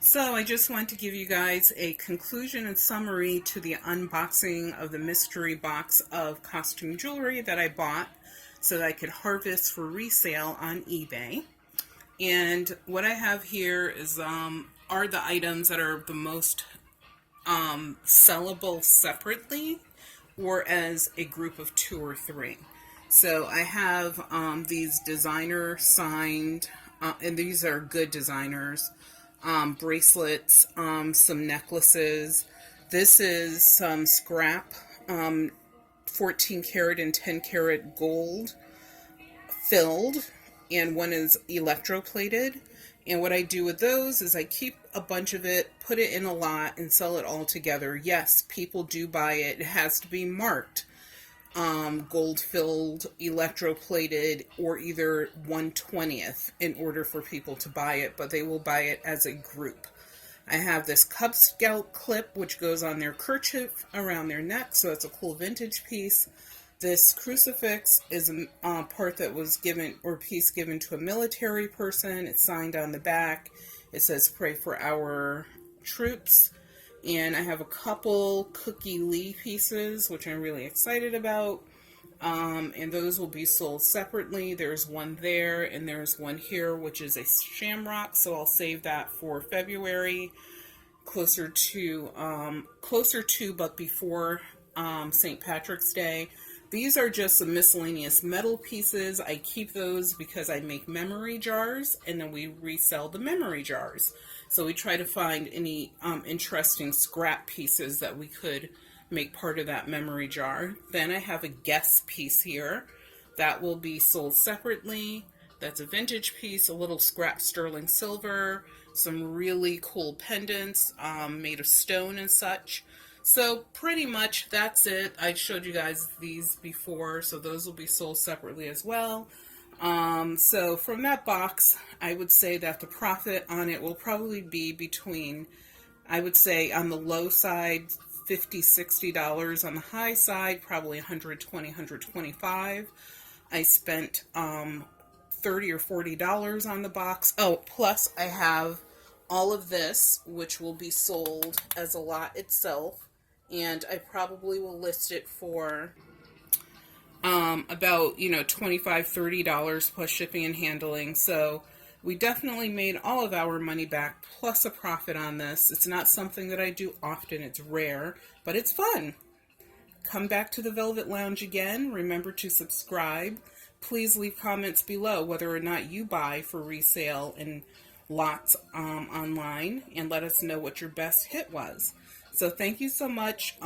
So I just want to give you guys a conclusion and summary to the unboxing of the mystery box of costume jewelry that I bought so that I could harvest for resale on eBay. And what I have here is are the items that are the most sellable separately or as a group of 2 or 3. So I have these designer signed, and these are good designers, bracelets, some necklaces. This is some scrap 14 karat and 10 karat gold filled, and one is electroplated. And what I do with those is I keep a bunch of it, put it in a lot, and sell it all together. Yes, people do buy it. It has to be marked gold-filled, electroplated, or either 1/20th in order for people to buy it, but they will buy it as a group. I have this Cub Scout clip, which goes on their kerchief around their neck, so it's a cool vintage piece. This crucifix is a part that was given, or piece given to a military person. It's signed on the back. It says, "Pray for our troops." And I have a couple Cookie Lee pieces, which I'm really excited about. And those will be sold separately. There's one there, and there's one here, which is a shamrock. So I'll save that for February, closer to, but before St. Patrick's Day. These are just some miscellaneous metal pieces. I keep those because I make memory jars, and then we resell the memory jars. So we try to find any interesting scrap pieces that we could make part of that memory jar. Then I have a guest piece here that will be sold separately. That's a vintage piece, a little scrap sterling silver, some really cool pendants made of stone and such. So pretty much that's it. I showed you guys these before, so those will be sold separately as well. So from that box, I would say that the profit on it will probably be between, I would say on the low side, $50, $60. On the high side, probably $120, $125. I spent $30 or $40 on the box. Oh, plus I have all of this, which will be sold as a lot itself. And I probably will list it for about, $25, $30 plus shipping and handling. So we definitely made all of our money back plus a profit on this. It's not something that I do often. It's rare, but it's fun. Come back to the Velvet Lounge again. Remember to subscribe. Please leave comments below whether or not you buy for resale in lots online, and let us know what your best hit was. So thank you so much.